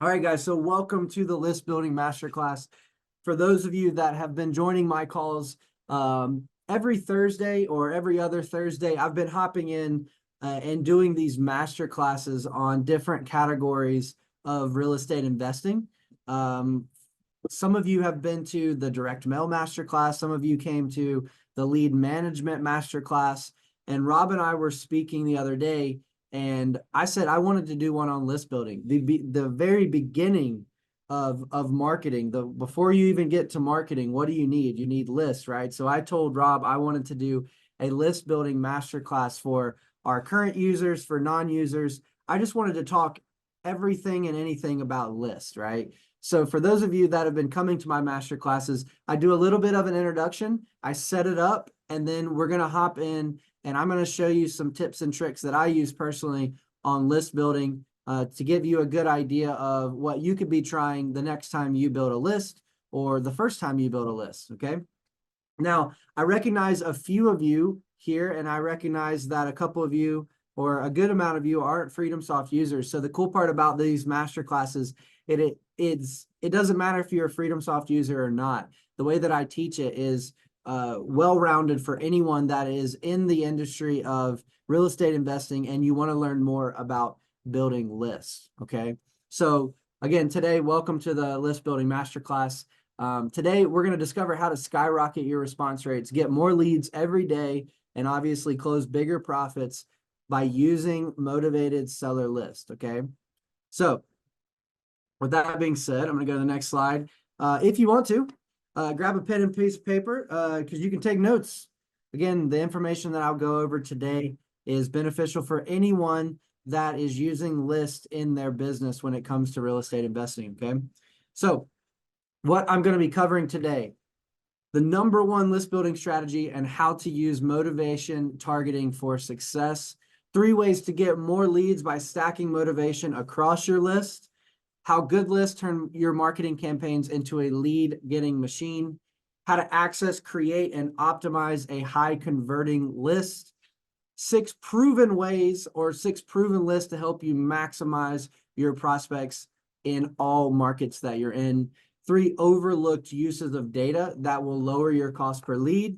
All right, guys, so welcome to the List Building Masterclass. For those of you that have been joining my calls every Thursday or every other Thursday, I've been hopping in and doing these masterclasses on different categories of real estate investing. Some of you have been to the direct mail masterclass. Some of you came to the lead management masterclass. And Rob and I were speaking the other day, and I said I wanted to do one on list building. The very beginning of marketing, before you even get to marketing, what do you need? You need lists, right? So I told Rob I wanted to do a list building masterclass for our current users, for non-users. I just wanted to talk everything and anything about lists, right? So for those of you that have been coming to my master classes, I do a little bit of an introduction, I set it up, and then we're going to hop in and I'm going to show you some tips and tricks that I use personally on list building to give you a good idea of what you could be trying the next time you build a list or the first time you build a list, okay? Now, I recognize a few of you here, and I recognize that a couple of you or a good amount of you aren't FreedomSoft users. So the cool part about these master classes, it doesn't matter if you're a FreedomSoft user or not. The way that I teach it is well-rounded for anyone that is in the industry of real estate investing and you want to learn more about building lists, okay? So again, today, welcome to the List Building Masterclass. Today, we're going to discover how to skyrocket your response rates, get more leads every day, and obviously close bigger profits by using motivated seller list, okay? So with that being said, I'm going to go to the next slide. If you want to, grab a pen and piece of paper because you can take notes. Again, the information that I'll go over today is beneficial for anyone that is using lists in their business when it comes to real estate investing, okay? So what I'm going to be covering today, the number one list building strategy and how to use motivation targeting for success, 3 ways to get more leads by stacking motivation across your list, how good lists turn your marketing campaigns into a lead getting machine, how to access, create, and optimize a high converting list, 6 proven ways or 6 proven lists to help you maximize your prospects in all markets that you're in, 3 overlooked uses of data that will lower your cost per lead,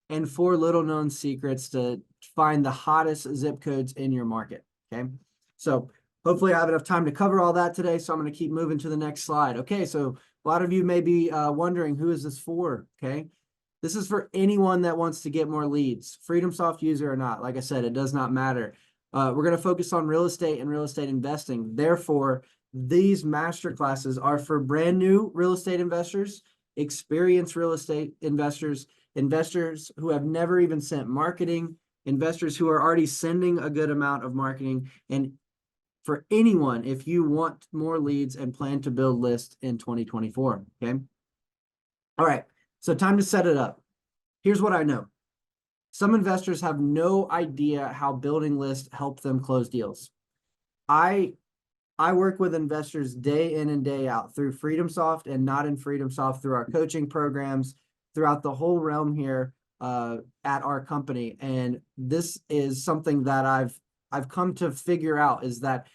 and 4 little known secrets to find the hottest zip codes in your market, okay? So hopefully I have enough time to cover all that today, so I'm going to keep moving to the next slide. Okay, so a lot of you may be wondering, who is this for, okay? This is for anyone that wants to get more leads, FreedomSoft user or not. Like I said, it does not matter. We're going to focus on real estate and real estate investing. Therefore, these master classes are for brand new real estate investors, experienced real estate investors, investors who have never even sent marketing, investors who are already sending a good amount of marketing, and for anyone if you want more leads and plan to build lists in 2024, okay? All right, so time to set it up. Here's what I know. Some investors have no idea how building lists help them close deals. I work with investors day in and day out through FreedomSoft and not in FreedomSoft, through our coaching programs, throughout the whole realm here at our company. And this is something that I've come to figure out, is that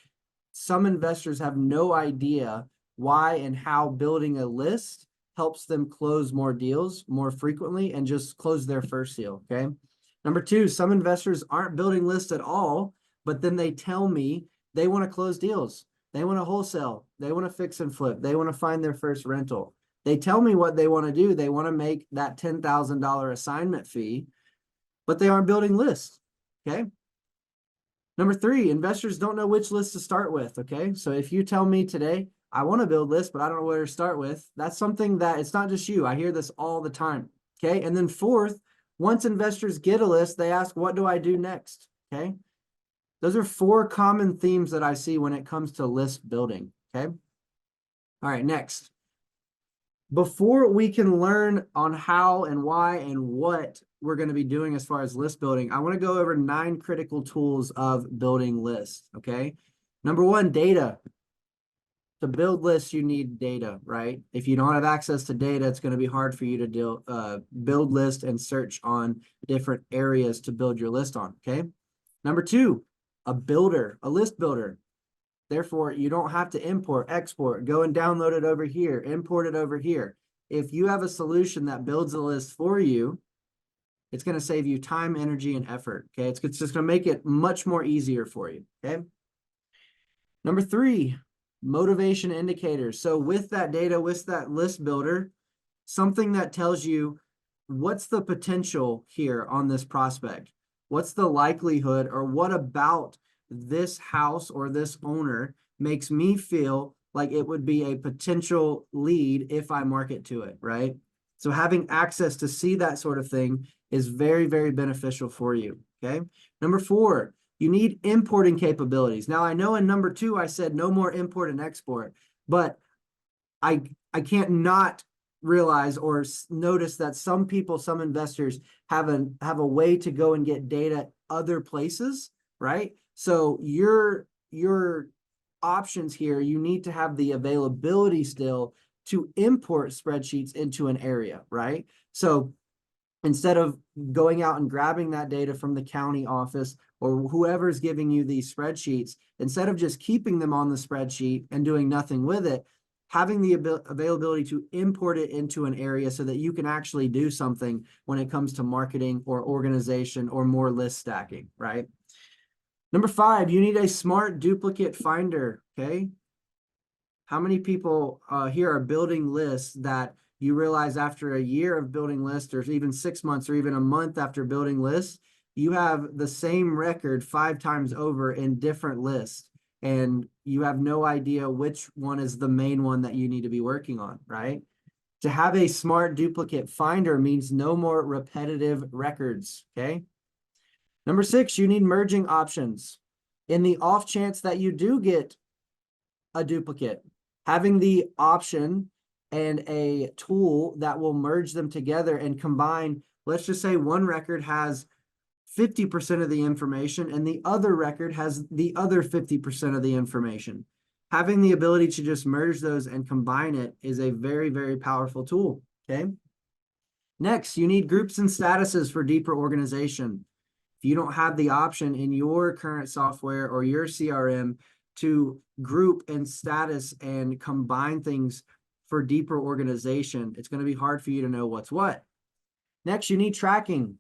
some investors have no idea why and how building a list helps them close more deals more frequently and just close their first deal, okay? Number 2, some investors aren't building lists at all, but then they tell me they want to close deals. They want to wholesale. They want to fix and flip. They want to find their first rental. They tell me what they want to do. They want to make that $10,000 assignment fee, but they aren't building lists, okay? Number 3, investors don't know which list to start with, okay? So if you tell me today, I want to build lists, but I don't know where to start with, that's something that, it's not just you. I hear this all the time, okay? And then 4th, once investors get a list, they ask, what do I do next, okay? Those are 4 common themes that I see when it comes to list building, okay? All right, next. Before we can learn on how and why and what we're going to be doing as far as list building, I want to go over 9 critical tools of building lists, okay? Number 1, data. To build lists, you need data, right? If you don't have access to data, it's going to be hard for you to build lists and search on different areas to build your list on, okay? Number 2, a builder, a list builder. Therefore, you don't have to import, export, go and download it over here, import it over here. If you have a solution that builds a list for you, it's going to save you time, energy, and effort. Okay. It's just going to make it much more easier for you. Okay. Number 3, motivation indicators. So with that data, with that list builder, something that tells you what's the potential here on this prospect? What's the likelihood, or what about this house or this owner makes me feel like it would be a potential lead if I market to it, right? So having access to see that sort of thing is very, very beneficial for you, okay? Number 4, you need importing capabilities. Now, I know in number 2, I said no more import and export, but I can't not realize or notice that some people, some investors have a way to go and get data other places, right? So your options here, you need to have the availability still to import spreadsheets into an area, right? So instead of going out and grabbing that data from the county office or whoever's giving you these spreadsheets, instead of just keeping them on the spreadsheet and doing nothing with it, having the availability to import it into an area so that you can actually do something when it comes to marketing or organization or more list stacking, right? Number 5, you need a smart duplicate finder, okay? How many people here are building lists that you realize after a year of building lists, or even 6 months or even a month after building lists, you have the same record 5 times over in different lists, and you have no idea which one is the main one that you need to be working on, right? To have a smart duplicate finder means no more repetitive records, okay? Number 6, you need merging options. In the off chance that you do get a duplicate, having the option and a tool that will merge them together and combine, let's just say one record has 50% of the information and the other record has the other 50% of the information. Having the ability to just merge those and combine it is a very, very powerful tool, okay? Next, you need groups and statuses for deeper organization. If you don't have the option in your current software or your CRM to group and status and combine things for deeper organization, it's going to be hard for you to know what's what. Next, you need tracking.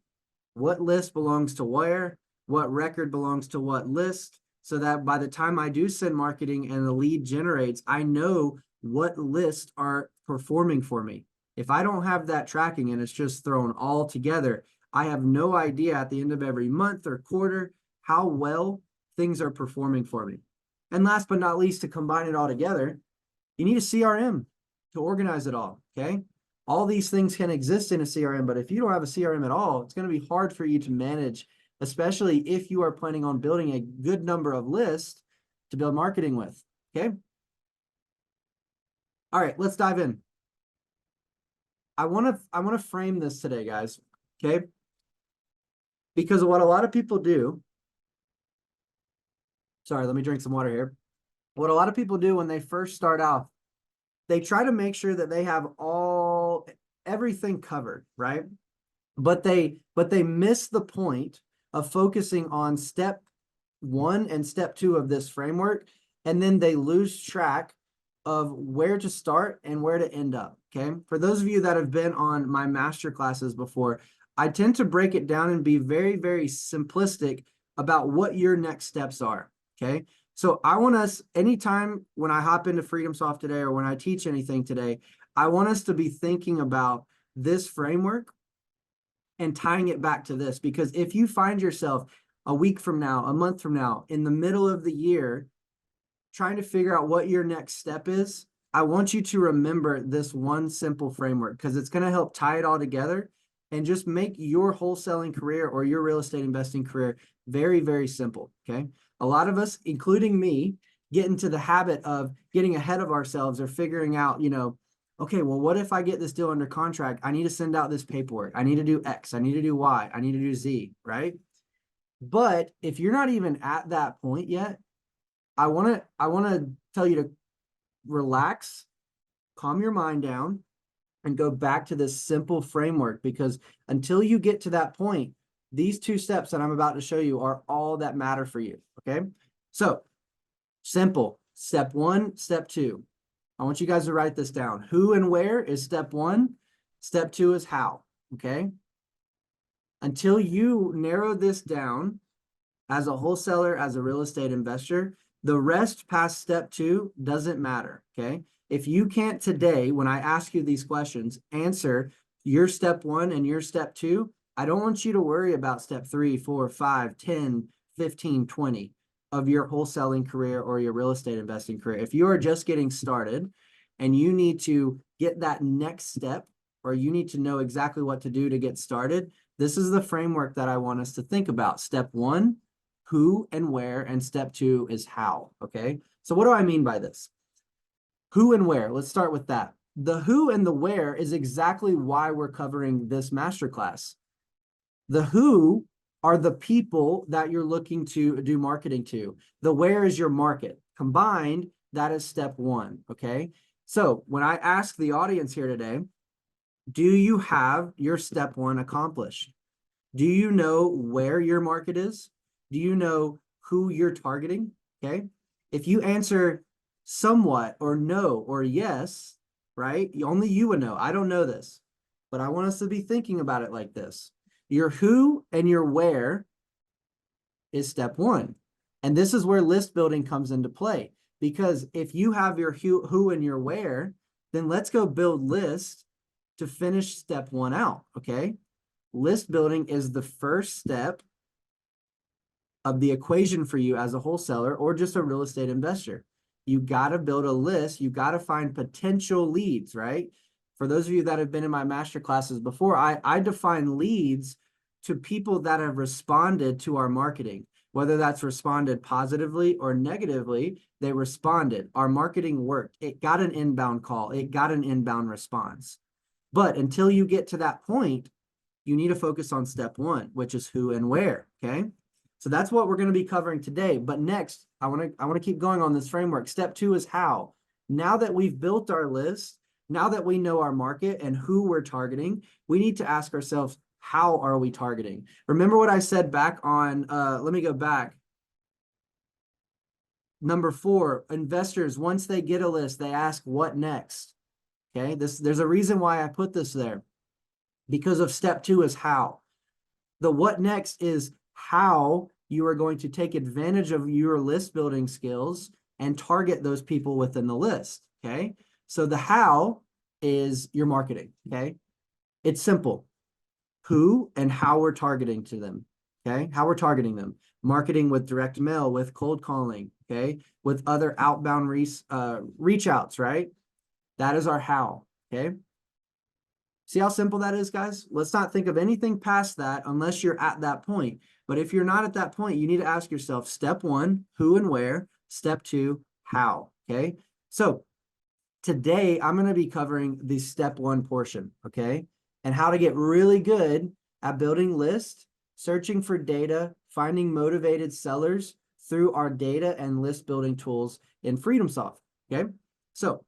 What list belongs to where? What record belongs to what list? So that by the time I do send marketing and the lead generates, I know what lists are performing for me. If I don't have that tracking and it's just thrown all together, I have no idea at the end of every month or quarter how well things are performing for me. And last but not least, to combine it all together, you need a CRM to organize it all, okay? All these things can exist in a CRM, but if you don't have a CRM at all, it's going to be hard for you to manage, especially if you are planning on building a good number of lists to build marketing with, okay? All right, let's dive in. I want to frame this today, guys, okay? Because what a lot of people do, sorry, let me drink some water here. What a lot of people do when they first start out, they try to make sure that they have everything covered, right? But they miss the point of focusing on step 1 and step 2 of this framework, and then they lose track of where to start and where to end up, okay? For those of you that have been on my master classes before, I tend to break it down and be very, very simplistic about what your next steps are, okay? So I want us, anytime when I hop into FreedomSoft today or when I teach anything today, I want us to be thinking about this framework and tying it back to this. Because if you find yourself a week from now, a month from now, in the middle of the year, trying to figure out what your next step is, I want you to remember this one simple framework, because it's going to help tie it all together and just make your wholesaling career or your real estate investing career very, very simple, okay? A lot of us, including me, get into the habit of getting ahead of ourselves or figuring out, okay, well, what if I get this deal under contract? I need to send out this paperwork. I need to do X. I need to do Y. I need to do Z, right? But if you're not even at that point yet, I want to tell you to relax, calm your mind down, and go back to this simple framework, because until you get to that point, these 2 steps that I'm about to show you are all that matter for you, okay? So, simple. Step one, step two. I want you guys to write this down. Who and where is step one. Step two is how, okay? Until you narrow this down as a wholesaler, as a real estate investor, the rest past step two doesn't matter, okay? If you can't today, when I ask you these questions, answer your step one and your step two, I don't want you to worry about step 3, 4, 5, 10, 15, 20 of your wholesaling career or your real estate investing career. If you are just getting started and you need to get that next step, or you need to know exactly what to do to get started, this is the framework that I want us to think about. Step one, who and where, and step two is how, okay? So what do I mean by this? Who and where, let's start with that. The who and the where is exactly why we're covering this masterclass. The who are the people that you're looking to do marketing to. The where is your market. Combined, that is step one, okay? So when I ask the audience here today, do you have your step one accomplished? Do you know where your market is? Do you know who you're targeting? Okay. If you answer somewhat or no or yes, right? Only you would know. I don't know this, but I want us to be thinking about it like this. Your who and your where is step one. And this is where list building comes into play. Because if you have your who and your where, then let's go build list to finish step one out, okay? List building is the first step of the equation for you as a wholesaler or just a real estate investor. You got to build a list. You got to find potential leads, right? For those of you that have been in my master classes before, I define leads to people that have responded to our marketing. Whether that's responded positively or negatively, they responded. Our marketing worked. It got an inbound call. It got an inbound response. But until you get to that point, you need to focus on step one, which is who and where, okay? So that's what we're going to be covering today. But next, I want to keep going on this framework. Step two is how. Now that we've built our list, now that we know our market and who we're targeting, we need to ask ourselves, how are we targeting? Remember what I said back on, let me go back. Number 4, investors, once they get a list, they ask what next, okay? There's a reason why I put this there. Because of step 2 is how. The what next is how you are going to take advantage of your list building skills and target those people within the list, okay? So the how is your marketing, okay? It's simple. Who and how we're targeting to them, okay? How we're targeting them. Marketing with direct mail, with cold calling, okay? With other outbound reach outs, right? That is our how, okay? See how simple that is, guys? Let's not think of anything past that unless you're at that point. But if you're not at that point, you need to ask yourself, step 1, who and where, step 2, how, okay? So today I'm going to be covering the step 1 portion, okay? And how to get really good at building lists, searching for data, finding motivated sellers through our data and list building tools in FreedomSoft, okay? So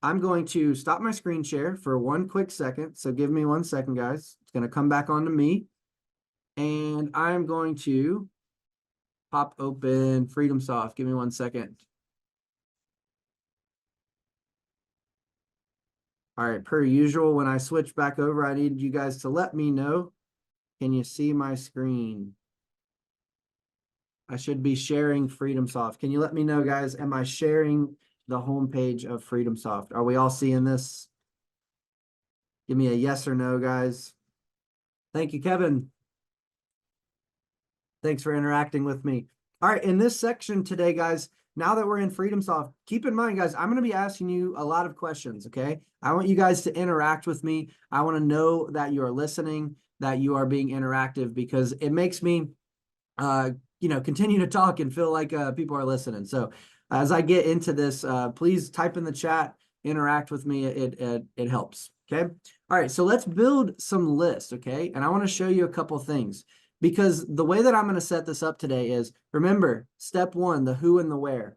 I'm going to stop my screen share for one quick second. So give me 1 second, guys. It's going to come back onto me. And I'm going to pop open FreedomSoft. Give me 1 second. All right, per usual, when I switch back over, I need you guys to let me know. Can you see my screen? I should be sharing FreedomSoft. Can you let me know, guys? Am I sharing the homepage of FreedomSoft? Are we all seeing this? Give me a yes or no, guys. Thank you, Kevin. Thanks for interacting with me. All right, in this section today, guys, now that we're in FreedomSoft, keep in mind, guys, I'm going to be asking you a lot of questions, okay? I want you guys to interact with me. I want to know that you are listening, that you are being interactive, because it makes me, continue to talk and feel like people are listening. So as I get into this, please type in the chat, interact with me. It helps, okay? All right, so let's build some lists, okay? And I want to show you a couple things. Because the way that I'm going to set this up today is, remember, step 1, the who and the where.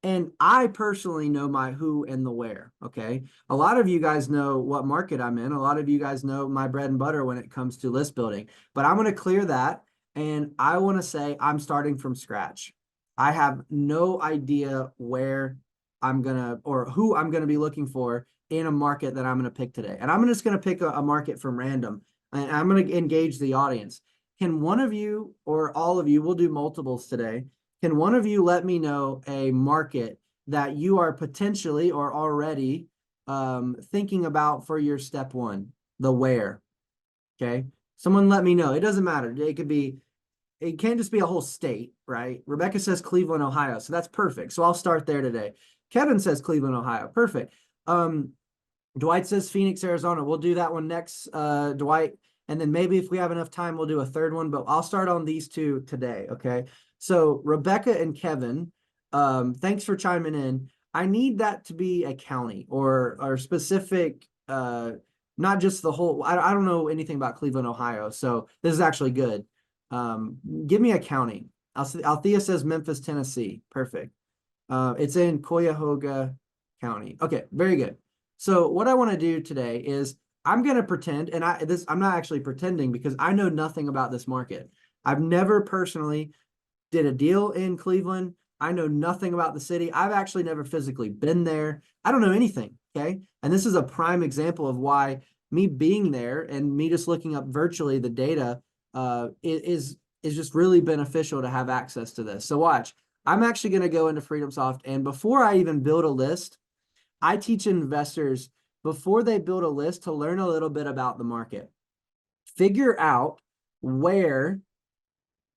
And I personally know my who and the where, okay? A lot of you guys know what market I'm in. A lot of you guys know my bread and butter when it comes to list building. But I'm going to clear that, and I want to say I'm starting from scratch. I have no idea where I'm gonna or who I'm gonna be looking for in a market that I'm gonna pick today. And I'm just gonna pick a market from random, and I'm gonna engage the audience. Can one of you or all of you, we'll do multiples today, can one of you let me know a market that you are potentially or already thinking about for your step one, the where? Okay. Someone let me know. It doesn't matter. It can't just be a whole state, right? Rebecca says Cleveland, Ohio. So that's perfect. So I'll start there today. Kevin says Cleveland, Ohio. Perfect. Dwight says Phoenix, Arizona. We'll do that one next, Dwight. And then maybe if we have enough time, we'll do a third one, but I'll start on these two today. Okay. So Rebecca and Kevin, thanks for chiming in. I need that to be a county or specific, not just the whole, I don't know anything about Cleveland, Ohio. So this is actually good. Give me a county. Althea says Memphis, Tennessee. Perfect. It's in Cuyahoga County. Okay, very good. So what I want to do today is I'm going to pretend, and I'm not actually pretending because I know nothing about this market. I've never personally did a deal in Cleveland. I know nothing about the city. I've actually never physically been there. I don't know anything. Okay. And this is a prime example of why me being there and me just looking up virtually the data is just really beneficial to have access to this. So watch, I'm actually going to go into FreedomSoft, and before I even build a list, I teach investors before they build a list to learn a little bit about the market. Figure out where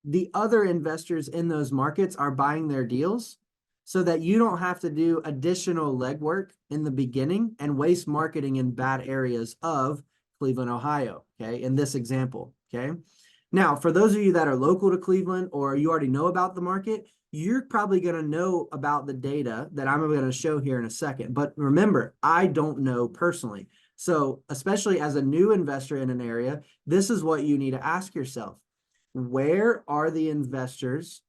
the other investors in those markets are buying their deals so that you don't have to do additional legwork in the beginning and waste marketing in bad areas of Cleveland, Ohio, okay, in this example, okay? Now, for those of you that are local to Cleveland or you already know about the market, you're probably going to know about the data that I'm going to show here in a second. But remember, I don't know personally. So especially as a new investor in an area, this is what you need to ask yourself. Where are the investors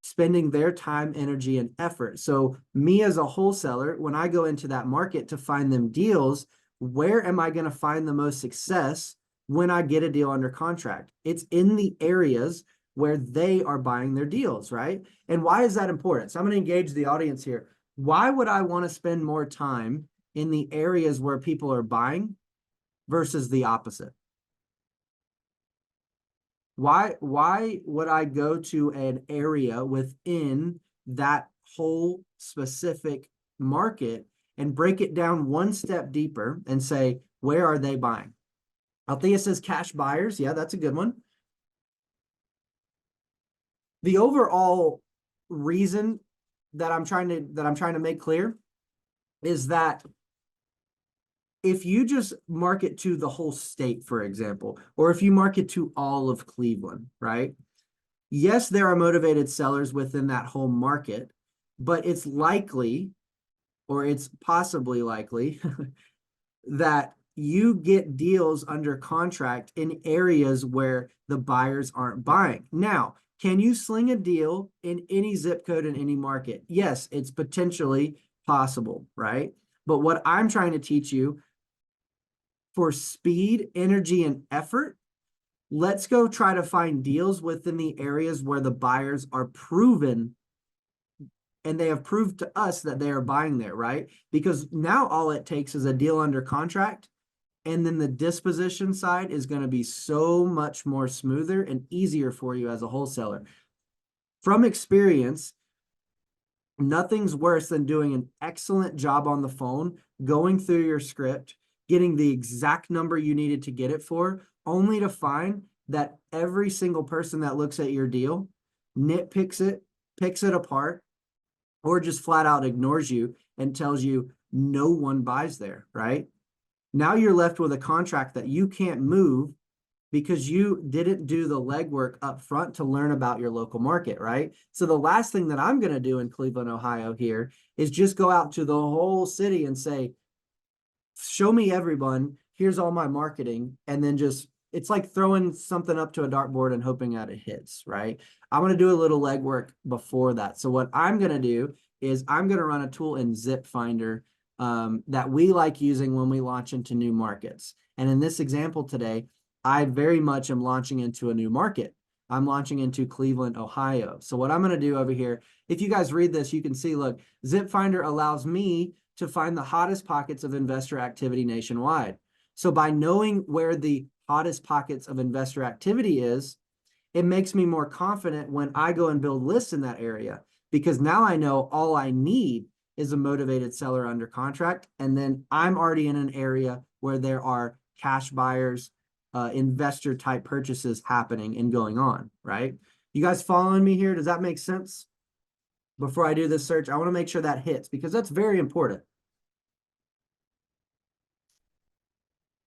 spending their time, energy, and effort? So me as a wholesaler, when I go into that market to find them deals, where am I going to find the most success when I get a deal under contract? It's in the areas where they are buying their deals, right? And why is that important? So I'm going to engage the audience here. Why would I want to spend more time in the areas where people are buying versus the opposite? Why would I go to an area within that whole specific market and break it down one step deeper and say, where are they buying? Althea says cash buyers. Yeah, that's a good one. The overall reason that I'm trying to make clear is that if you just market to the whole state, for example, or if you market to all of Cleveland, right? Yes, there are motivated sellers within that whole market, but it's likely, or it's possibly likely, that you get deals under contract in areas where the buyers aren't buying. Now, can you sling a deal in any zip code in any market? Yes, it's potentially possible, right? But what I'm trying to teach you for speed, energy, and effort, let's go try to find deals within the areas where the buyers are proven and they have proved to us that they are buying there, right? Because now all it takes is a deal under contract, and then the disposition side is going to be so much more smoother and easier for you as a wholesaler. From experience, nothing's worse than doing an excellent job on the phone, going through your script, getting the exact number you needed to get it for, only to find that every single person that looks at your deal nitpicks it, picks it apart, or just flat out ignores you and tells you no one buys there, right? Now you're left with a contract that you can't move because you didn't do the legwork up front to learn about your local market, right? So the last thing that I'm going to do in Cleveland, Ohio here is just go out to the whole city and say, show me everyone, here's all my marketing, and then just, it's like throwing something up to a dartboard and hoping that it hits, right? I'm going to do a little legwork before that. So what I'm going to do is I'm going to run a tool in Zip Finder that we like using when we launch into new markets. And in this example today, I very much am launching into a new market. I'm launching into Cleveland, Ohio. So what I'm going to do over here, if you guys read this, you can see, look, Zip Finder allows me to find the hottest pockets of investor activity nationwide. So by knowing where the hottest pockets of investor activity is, it makes me more confident when I go and build lists in that area, because now I know all I need is a motivated seller under contract. And then I'm already in an area where there are cash buyers, investor type purchases happening and going on, right? You guys following me here? Does that make sense? Before I do this search, I want to make sure that hits, because that's very important.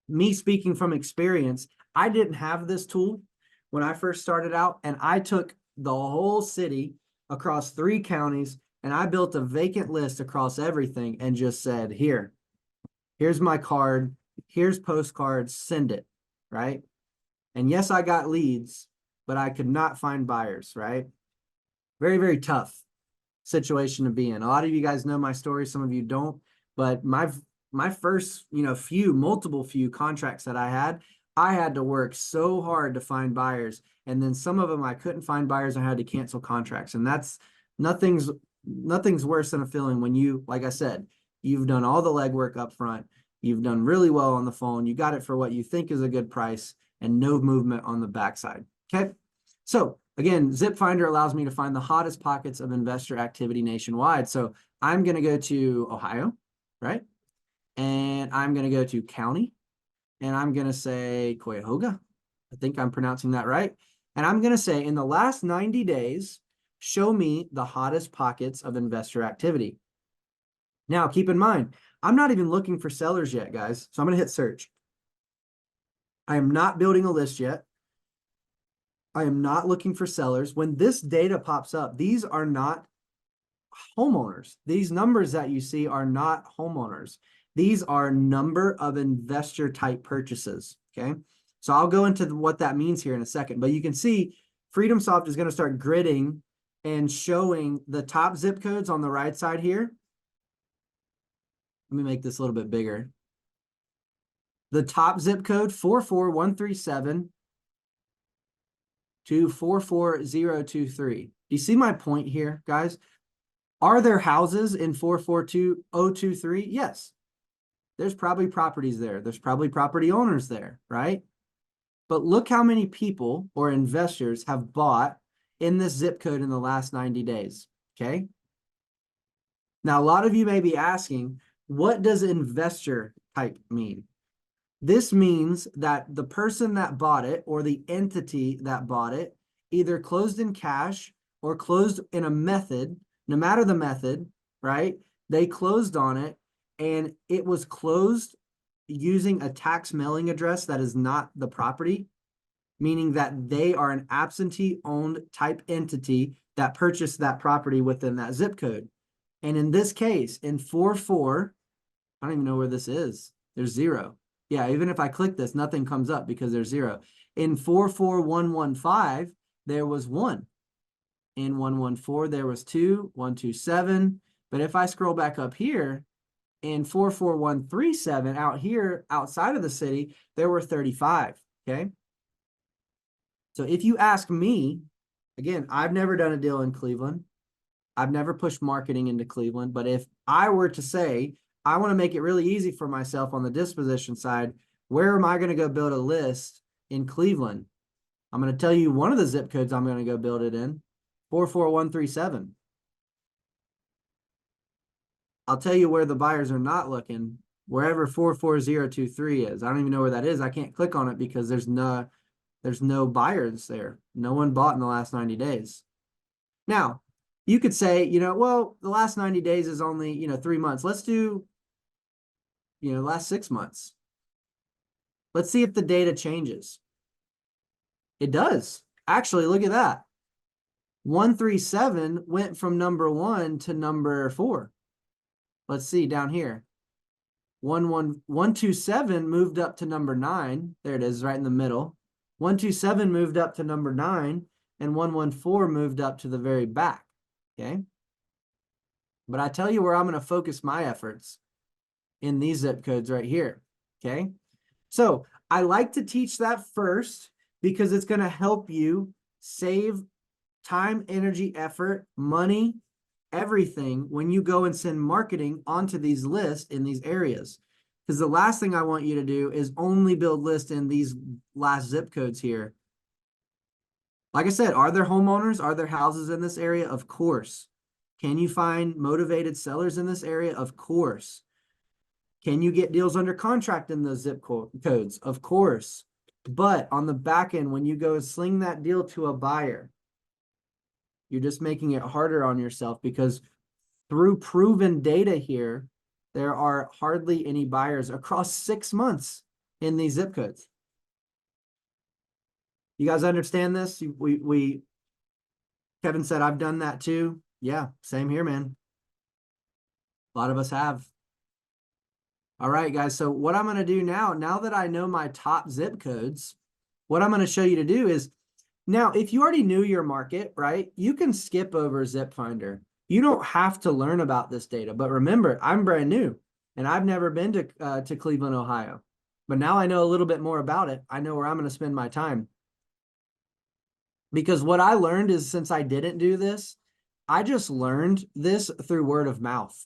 Me speaking from experience, I didn't have this tool when I first started out, and I took the whole city across 3 counties and I built a vacant list across everything and just said, here's my card, here's postcards, send it, right? And yes, I got leads, but I could not find buyers, right? Very, very tough situation to be in. A lot of you guys know my story, some of you don't, but my first, multiple few contracts that I had to work so hard to find buyers. And then some of them I couldn't find buyers. I had to cancel contracts. And that's nothing's worse than a feeling when you, like I said, you've done all the legwork up front. You've done really well on the phone. You got it for what you think is a good price and no movement on the backside. Okay. So again, Zip Finder allows me to find the hottest pockets of investor activity nationwide. So I'm going to go to Ohio, right? And I'm going to go to county, and I'm going to say Cuyahoga. I think I'm pronouncing that right. And I'm going to say, in the last 90 days, show me the hottest pockets of investor activity. Now, keep in mind, I'm not even looking for sellers yet, guys. So I'm going to hit search. I am not building a list yet. I am not looking for sellers. When this data pops up, these are not homeowners. These numbers that you see are not homeowners. These are number of investor type purchases, okay? So I'll go into what that means here in a second, but you can see FreedomSoft is going to start gridding and showing the top zip codes on the right side here. Let me make this a little bit bigger. The top zip code 44137 to 44023. Do you see my point here, guys? Are there houses in 442023? Yes. There's probably properties there. There's probably property owners there, right? But look how many people or investors have bought in this zip code in the last 90 days, okay? Now, a lot of you may be asking, what does investor type mean? This means that the person that bought it or the entity that bought it either closed in cash or closed in a method, no matter the method, right? They closed on it, and it was closed using a tax mailing address that is not the property, meaning that they are an absentee-owned type entity that purchased that property within that zip code. And in this case, in 44, I don't even know where this is. There's 0. Yeah, even if I click this, nothing comes up because there's 0. In 44115, there was 1. In 114, there was 2, 127. But if I scroll back up here, in 44137, out here, outside of the city, there were 35, okay? So if you ask me, again, I've never done a deal in Cleveland. I've never pushed marketing into Cleveland. But if I were to say, I want to make it really easy for myself on the disposition side, where am I going to go build a list in Cleveland? I'm going to tell you one of the zip codes I'm going to go build it in, 44137. I'll tell you where the buyers are not looking, wherever 44023 is. I don't even know where that is. I can't click on it because there's no buyers there. No one bought in the last 90 days. Now, you could say, well, the last 90 days is only, 3 months. Let's do, last 6 months. Let's see if the data changes. It does. Actually, look at that. 137 went from number 1 to number 4. Let's see down here. 127 moved up to number 9. There it is, right in the middle. 127 moved up to number 9, and 114 moved up to the very back. Okay. But I tell you where I'm going to focus my efforts in these zip codes right here. Okay. So I like to teach that first because it's going to help you save time, energy, effort, money, everything when you go and send marketing onto these lists in these areas. Because the last thing I want you to do is only build lists in these last zip codes here. Like I said, are there homeowners? Are there houses in this area? Of course. Can you find motivated sellers in this area? Of course. Can you get deals under contract in those zip codes? Of course. But on the back end, when you go sling that deal to a buyer, you're just making it harder on yourself, because through proven data here, there are hardly any buyers across 6 months in these zip codes. You guys understand this? Kevin said, I've done that too. Yeah, same here, man. A lot of us have. All right, guys. So what I'm going to do now that I know my top zip codes, what I'm going to show you to do is, now, if you already knew your market, right, you can skip over Zip Finder. You don't have to learn about this data. But remember, I'm brand new and I've never been to Cleveland, Ohio. But now I know a little bit more about it. I know where I'm going to spend my time. Because what I learned is, since I didn't do this, I just learned this through word of mouth,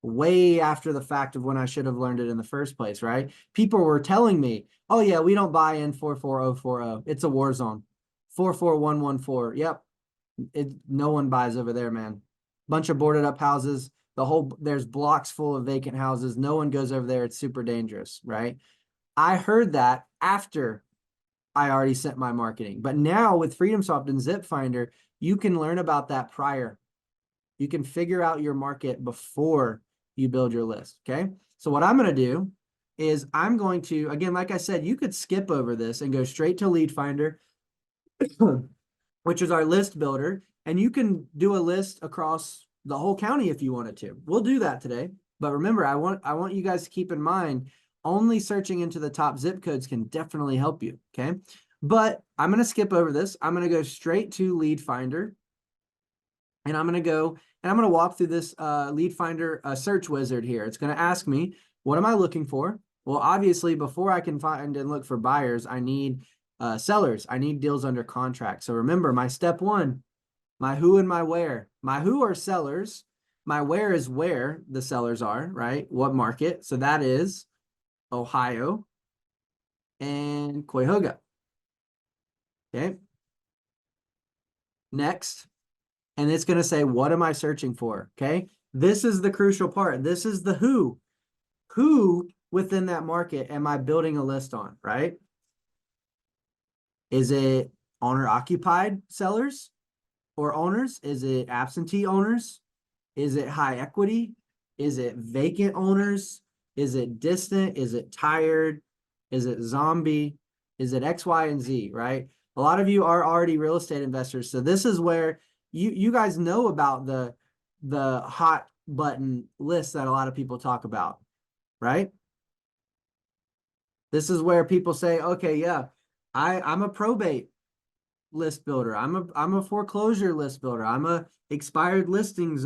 way after the fact of when I should have learned it in the first place, right? People were telling me, oh yeah, we don't buy in 44040. It's a war zone. 44114. Yep. No one buys over there, man. Bunch of boarded up houses. There's blocks full of vacant houses. No one goes over there. It's super dangerous, right? I heard that after I already sent my marketing. But now with FreedomSoft and Zip Finder, you can learn about that prior. You can figure out your market before you build your list, okay? So what I'm going to do is I'm going to, again, like I said, you could skip over this and go straight to Lead Finder, which is our list builder, and you can do a list across the whole county if you wanted to. We'll do that today. But remember, I want you guys to keep in mind, only searching into the top zip codes can definitely help you, okay? But I'm going to skip over this. I'm going to go straight to Lead Finder, and I'm going to walk through this Lead Finder search wizard here. It's going to ask me, what am I looking for? Well, obviously, before I can find and look for buyers, I need sellers. I need deals under contract. So remember, my step one, my who and my where. My who are sellers. My where is where the sellers are, right? What market? So that is Ohio and Cuyahoga. Okay. Next. And it's going to say, what am I searching for? Okay. This is the crucial part. This is the who. Who within that market am I building a list on, right? Is it owner-occupied sellers or owners? Is it absentee owners? Is it high equity? Is it vacant owners? Is it distant? Is it tired? Is it zombie? Is it X, Y, and Z, right? A lot of you are already real estate investors. So this is where you guys know about the hot button list that a lot of people talk about, right? This is where people say, okay, yeah, I'm a probate list builder. I'm a foreclosure list builder. I'm a expired listings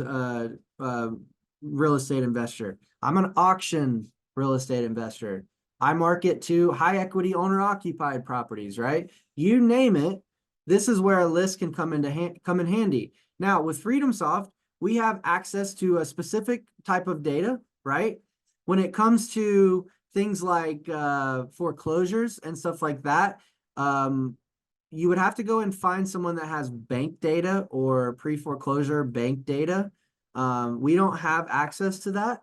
real estate investor. I'm an auction real estate investor. I market to high equity owner occupied properties, right? You name it. This is where a list can come in handy. Now with FreedomSoft, we have access to a specific type of data, right? When it comes to things like foreclosures and stuff like that, you would have to go and find someone that has bank data or pre-foreclosure bank data. We don't have access to that.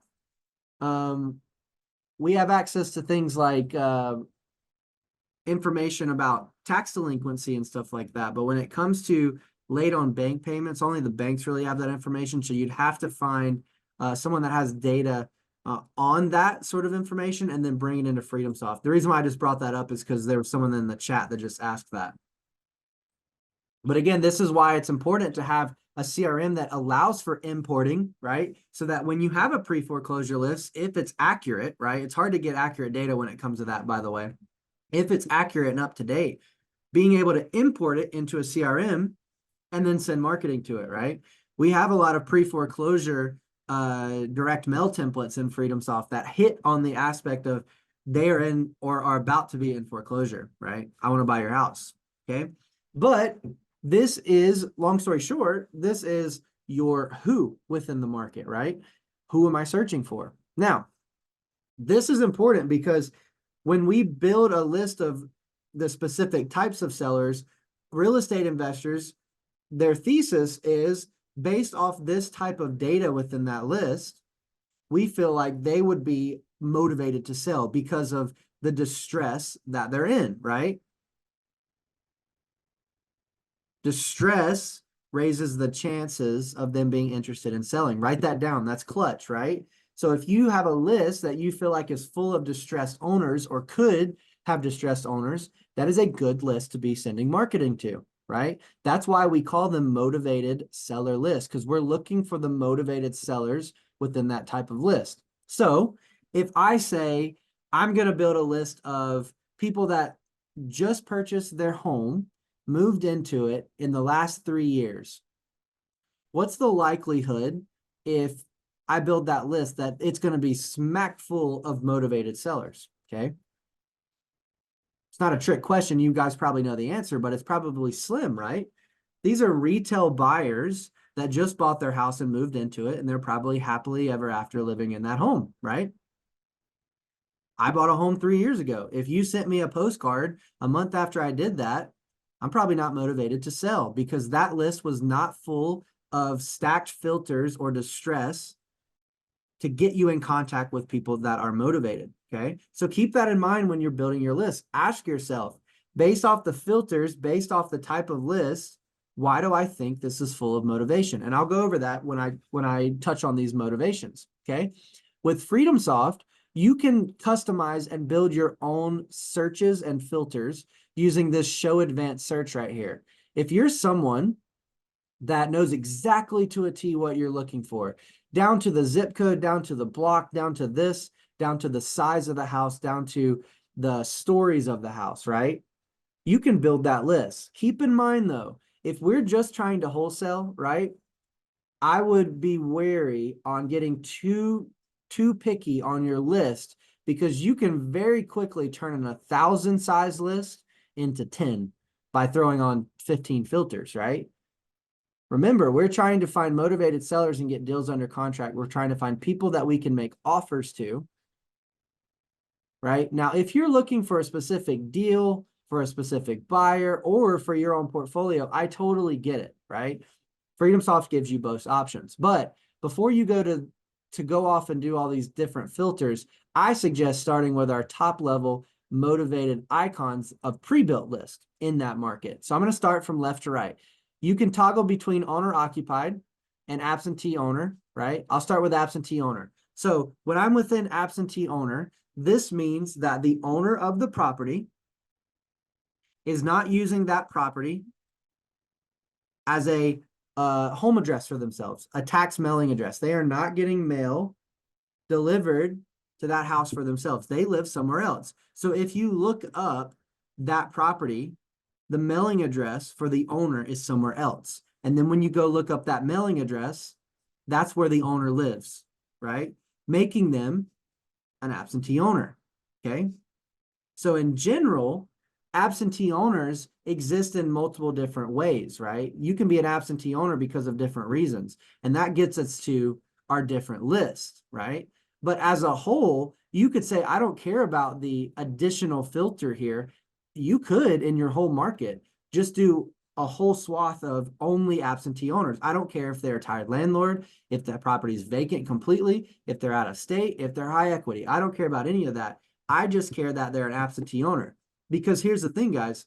We have access to things like information about tax delinquency and stuff like that. But when it comes to late on bank payments, only the banks really have that information. So you'd have to find someone that has data on that sort of information and then bring it into FreedomSoft. The reason why I just brought that up is because there was someone in the chat that just asked that. But again, this is why it's important to have a CRM that allows for importing, right? So that when you have a pre-foreclosure list, if it's accurate, right? It's hard to get accurate data when it comes to that, by the way. If it's accurate and up to date, being able to import it into a CRM and then send marketing to it, right? We have a lot of pre-foreclosure direct mail templates in FreedomSoft that hit on the aspect of they are in or are about to be in foreclosure, right? I want to buy your house, okay? But this is, long story short, this is your who within the market, right? Who am I searching for? Now, this is important because when we build a list of the specific types of sellers, real estate investors, their thesis is based off this type of data within that list, we feel like they would be motivated to sell because of the distress that they're in, right? Distress raises the chances of them being interested in selling. Write that down. That's clutch, right? So if you have a list that you feel like is full of distressed owners or could have distressed owners, that is a good list to be sending marketing to, right? That's why we call them motivated seller lists, because we're looking for the motivated sellers within that type of list. So if I say I'm going to build a list of people that just purchased their home, moved into it in the last 3 years, what's the likelihood if I build that list that it's going to be smack full of motivated sellers? Okay. It's not a trick question. You guys probably know the answer, but it's probably slim, right? These are retail buyers that just bought their house and moved into it, and they're probably happily ever after living in that home, right? I bought a home 3 years ago. If you sent me a postcard a month after I did that, I'm probably not motivated to sell because that list was not full of stacked filters or distress to get you in contact with people that are motivated. Okay. So keep that in mind when you're building your list. Ask yourself, based off the filters, based off the type of list, why do I think this is full of motivation? And I'll go over that when I touch on these motivations. Okay. With FreedomSoft, you can customize and build your own searches and filters using this show advanced search right here. If you're someone that knows exactly to a T what you're looking for, down to the zip code, down to the block, down to this, down to the size of the house, down to the stories of the house, right? You can build that list. Keep in mind though, if we're just trying to wholesale, right? I would be wary on getting too picky on your list because you can very quickly turn an 1,000 size list into 10 by throwing on 15 filters, right? Remember, we're trying to find motivated sellers and get deals under contract. We're trying to find people that we can make offers to, right? Now, if you're looking for a specific deal, for a specific buyer, or for your own portfolio, I totally get it, right? FreedomSoft gives you both options. But before you go to go off and do all these different filters, I suggest starting with our top level motivated icons of pre-built list in that market. So I'm going to start from left to right. You can toggle between owner occupied and absentee owner, right? I'll start with absentee owner. So when I'm within absentee owner, this means that the owner of the property is not using that property as a home address for themselves, a tax mailing address. They are not getting mail delivered to that house for themselves. They live somewhere else. So if you look up that property, the mailing address for the owner is somewhere else. And then when you go look up that mailing address, that's where the owner lives, right? Making them an absentee owner, okay? So in general, absentee owners exist in multiple different ways, right? You can be an absentee owner because of different reasons. And that gets us to our different list, right? But as a whole, you could say, I don't care about the additional filter here. You could, in your whole market, just do a whole swath of only absentee owners. I don't care if they're a retired landlord, if that property is vacant completely, if they're out of state, if they're high equity. I don't care about any of that. I just care that they're an absentee owner. Because here's the thing, guys,